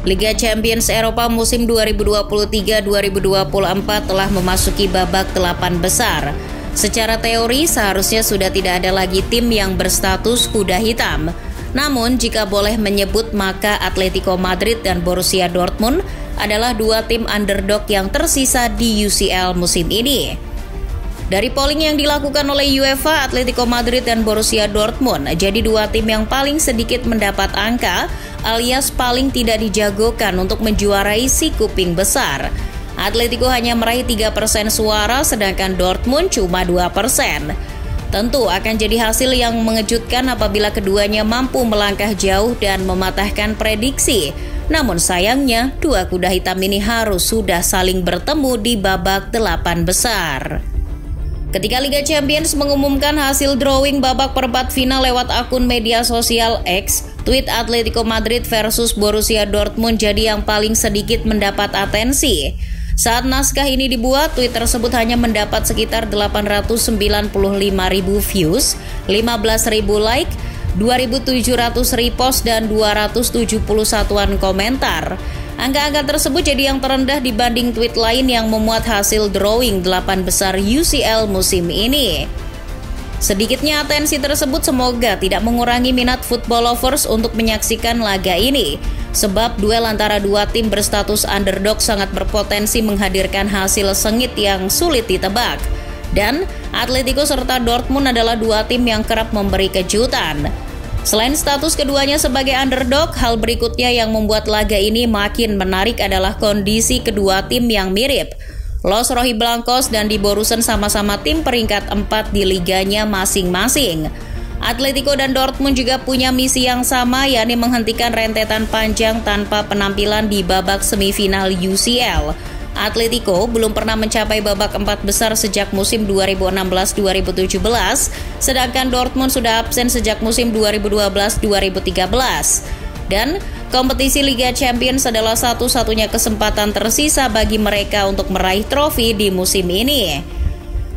Liga Champions Eropa musim 2023-2024 telah memasuki babak 8 besar. Secara teori seharusnya sudah tidak ada lagi tim yang berstatus kuda hitam. Namun jika boleh menyebut maka Atletico Madrid dan Borussia Dortmund adalah dua tim underdog yang tersisa di UCL musim ini. Dari polling yang dilakukan oleh UEFA, Atletico Madrid dan Borussia Dortmund jadi dua tim yang paling sedikit mendapat angka alias paling tidak dijagokan untuk menjuarai si kuping besar. Atletico hanya meraih 3% suara sedangkan Dortmund cuma 2%. Tentu akan jadi hasil yang mengejutkan apabila keduanya mampu melangkah jauh dan mematahkan prediksi. Namun sayangnya, dua kuda hitam ini harus sudah saling bertemu di babak 8 besar. Ketika Liga Champions mengumumkan hasil drawing babak perempat final lewat akun media sosial X, tweet Atletico Madrid versus Borussia Dortmund jadi yang paling sedikit mendapat atensi. Saat naskah ini dibuat, tweet tersebut hanya mendapat sekitar 895.000 views, 15.000 like, 2.700 repost, dan 271-an komentar. Angka-angka tersebut jadi yang terendah dibanding tweet lain yang memuat hasil drawing 8 besar UCL musim ini. Sedikitnya atensi tersebut semoga tidak mengurangi minat football lovers untuk menyaksikan laga ini. Sebab duel antara dua tim berstatus underdog sangat berpotensi menghadirkan hasil sengit yang sulit ditebak. Dan Atletico serta Dortmund adalah dua tim yang kerap memberi kejutan. Selain status keduanya sebagai underdog, hal berikutnya yang membuat laga ini makin menarik adalah kondisi kedua tim yang mirip. Los Rojiblancos dan Di Borussen sama-sama tim peringkat 4 di liganya masing-masing. Atletico dan Dortmund juga punya misi yang sama, yakni menghentikan rentetan panjang tanpa penampilan di babak semifinal UCL. Atletico belum pernah mencapai babak 4 besar sejak musim 2016-2017, sedangkan Dortmund sudah absen sejak musim 2012-2013. Dan kompetisi Liga Champions adalah satu-satunya kesempatan tersisa bagi mereka untuk meraih trofi di musim ini.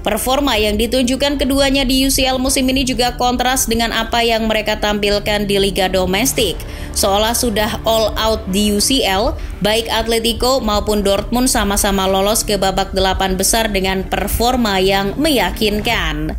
Performa yang ditunjukkan keduanya di UCL musim ini juga kontras dengan apa yang mereka tampilkan di Liga Domestik. Seolah sudah all out di UCL, baik Atletico maupun Dortmund sama-sama lolos ke babak 8 besar dengan performa yang meyakinkan.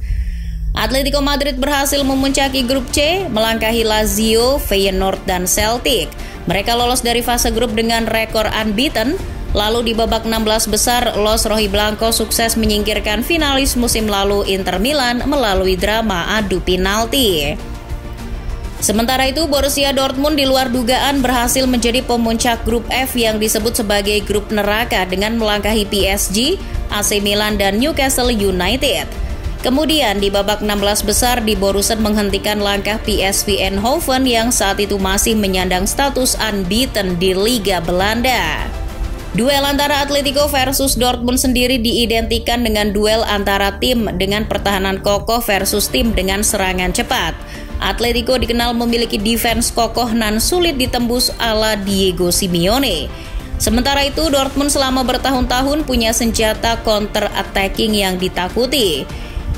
Atletico Madrid berhasil memuncaki grup C, melangkahi Lazio, Feyenoord, dan Celtic. Mereka lolos dari fase grup dengan rekor unbeaten. Lalu di babak 16 besar, Los Rojiblancos sukses menyingkirkan finalis musim lalu Inter Milan melalui drama adu penalti. Sementara itu, Borussia Dortmund di luar dugaan berhasil menjadi pemuncak grup F yang disebut sebagai grup neraka dengan melangkahi PSG, AC Milan, dan Newcastle United. Kemudian di babak 16 besar, Di Borussen menghentikan langkah PSV Eindhoven yang saat itu masih menyandang status unbeaten di Liga Belanda. Duel antara Atletico versus Dortmund sendiri diidentikan dengan duel antara tim dengan pertahanan kokoh versus tim dengan serangan cepat. Atletico dikenal memiliki defense kokoh nan sulit ditembus ala Diego Simeone. Sementara itu, Dortmund selama bertahun-tahun punya senjata counter attacking yang ditakuti.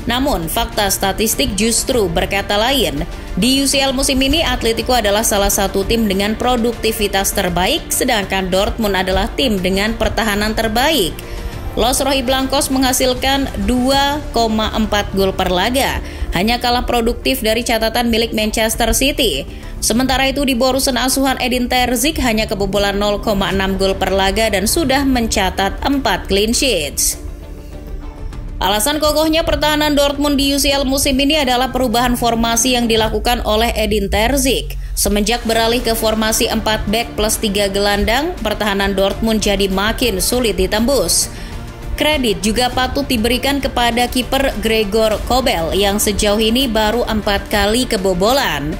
Namun, fakta statistik justru berkata lain. Di UCL musim ini, Atletico adalah salah satu tim dengan produktivitas terbaik, sedangkan Dortmund adalah tim dengan pertahanan terbaik. Los Rojiblancos menghasilkan 2,4 gol per laga, hanya kalah produktif dari catatan milik Manchester City. Sementara itu di Borussen asuhan Edin Terzic hanya kebobolan 0,6 gol per laga dan sudah mencatat 4 clean sheets. Alasan kokohnya pertahanan Dortmund di UCL musim ini adalah perubahan formasi yang dilakukan oleh Edin Terzic. Semenjak beralih ke formasi 4 back plus 3 gelandang, pertahanan Dortmund jadi makin sulit ditembus. Kredit juga patut diberikan kepada kiper Gregor Kobel yang sejauh ini baru 4 kali kebobolan.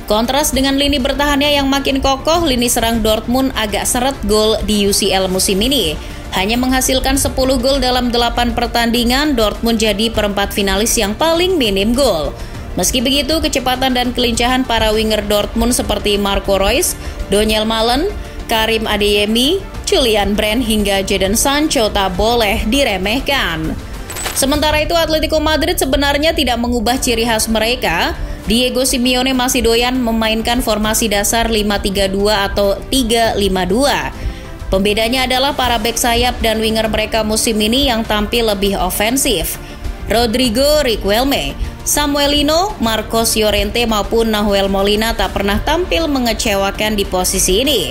Kontras dengan lini bertahannya yang makin kokoh, lini serang Dortmund agak seret gol di UCL musim ini. Hanya menghasilkan 10 gol dalam 8 pertandingan, Dortmund jadi perempat finalis yang paling minim gol. Meski begitu, kecepatan dan kelincahan para winger Dortmund seperti Marco Reus, Donyell Malen, Karim Adeyemi, Julian Brandt hingga Jadon Sancho tak boleh diremehkan. Sementara itu, Atletico Madrid sebenarnya tidak mengubah ciri khas mereka. Diego Simeone masih doyan memainkan formasi dasar 5-3-2 atau 3-5-2. Pembedanya adalah para bek sayap dan winger mereka musim ini yang tampil lebih ofensif. Rodrigo Riquelme, Samuelino, Marcos Llorente maupun Nahuel Molina tak pernah tampil mengecewakan di posisi ini.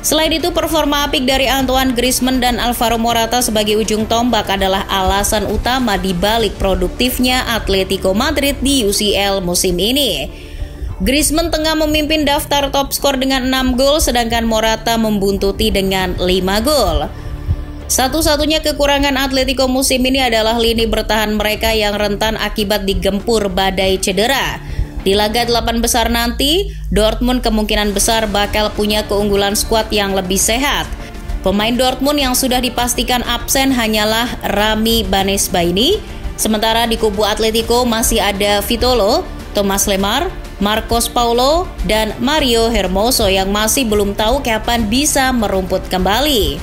Selain itu, performa apik dari Antoine Griezmann dan Alvaro Morata sebagai ujung tombak adalah alasan utama di balik produktifnya Atletico Madrid di UCL musim ini. Griezmann tengah memimpin daftar top skor dengan 6 gol, sedangkan Morata membuntuti dengan 5 gol. Satu-satunya kekurangan Atletico musim ini adalah lini bertahan mereka yang rentan akibat digempur badai cedera. Di laga 8 besar nanti, Dortmund kemungkinan besar bakal punya keunggulan skuad yang lebih sehat. Pemain Dortmund yang sudah dipastikan absen hanyalah Rami Banesbaini, sementara di kubu Atletico masih ada Vitolo, Thomas Lemar, Marcos Paulo, dan Mario Hermoso yang masih belum tahu kapan bisa merumput kembali.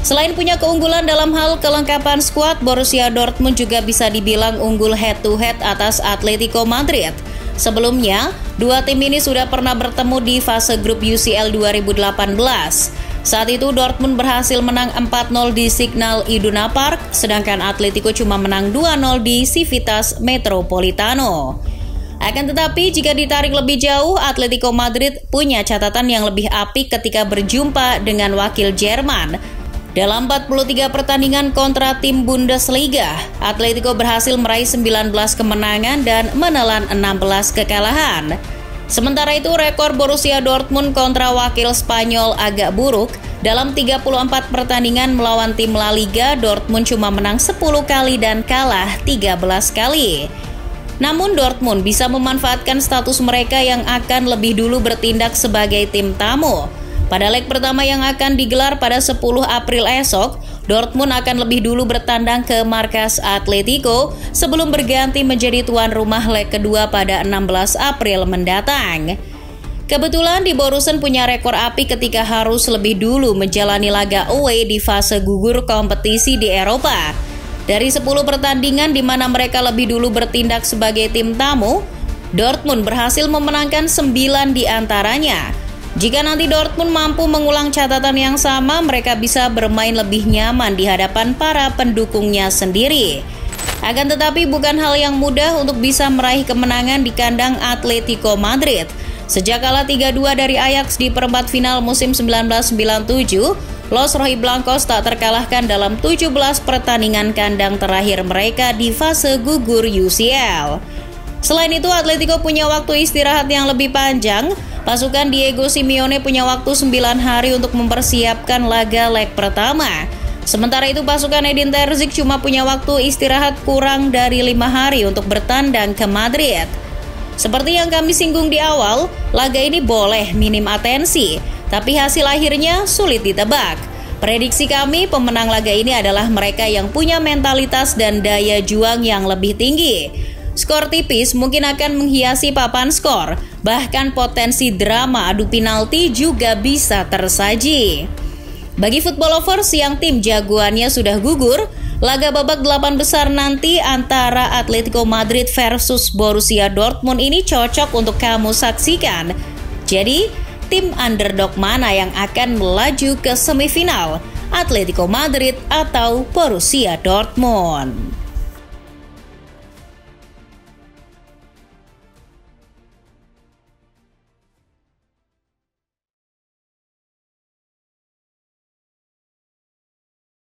Selain punya keunggulan dalam hal kelengkapan skuad, Borussia Dortmund juga bisa dibilang unggul head-to-head atas Atletico Madrid. Sebelumnya, dua tim ini sudah pernah bertemu di fase grup UCL 2018. Saat itu Dortmund berhasil menang 4-0 di Signal Iduna Park, sedangkan Atletico cuma menang 2-0 di Civitas Metropolitano. Akan tetapi, jika ditarik lebih jauh, Atletico Madrid punya catatan yang lebih apik ketika berjumpa dengan wakil Jerman. Dalam 43 pertandingan kontra tim Bundesliga, Atletico berhasil meraih 19 kemenangan dan menelan 16 kekalahan. Sementara itu, rekor Borussia Dortmund kontra wakil Spanyol agak buruk. Dalam 34 pertandingan melawan tim La Liga, Dortmund cuma menang 10 kali dan kalah 13 kali. Namun Dortmund bisa memanfaatkan status mereka yang akan lebih dulu bertindak sebagai tim tamu. Pada leg pertama yang akan digelar pada 10 April esok, Dortmund akan lebih dulu bertandang ke markas Atletico sebelum berganti menjadi tuan rumah leg kedua pada 16 April mendatang. Kebetulan di Borussen punya rekor api ketika harus lebih dulu menjalani laga away di fase gugur kompetisi di Eropa. Dari 10 pertandingan di mana mereka lebih dulu bertindak sebagai tim tamu, Dortmund berhasil memenangkan 9 di antaranya. Jika nanti Dortmund mampu mengulang catatan yang sama, mereka bisa bermain lebih nyaman di hadapan para pendukungnya sendiri. Akan tetapi bukan hal yang mudah untuk bisa meraih kemenangan di kandang Atletico Madrid. Sejak kalah 3-2 dari Ajax di perempat final musim 1997, Los Rojiblancos tak terkalahkan dalam 17 pertandingan kandang terakhir mereka di fase gugur UCL. Selain itu, Atletico punya waktu istirahat yang lebih panjang. Pasukan Diego Simeone punya waktu 9 hari untuk mempersiapkan laga leg pertama. Sementara itu, pasukan Edin Terzic cuma punya waktu istirahat kurang dari 5 hari untuk bertandang ke Madrid. Seperti yang kami singgung di awal, laga ini boleh minim atensi, tapi hasil akhirnya sulit ditebak. Prediksi kami, pemenang laga ini adalah mereka yang punya mentalitas dan daya juang yang lebih tinggi. Skor tipis mungkin akan menghiasi papan skor, bahkan potensi drama adu penalti juga bisa tersaji. Bagi football lovers yang tim jagoannya sudah gugur, laga babak 8 besar nanti antara Atletico Madrid versus Borussia Dortmund ini cocok untuk kamu saksikan. Jadi, tim underdog mana yang akan melaju ke semifinal? Atletico Madrid atau Borussia Dortmund?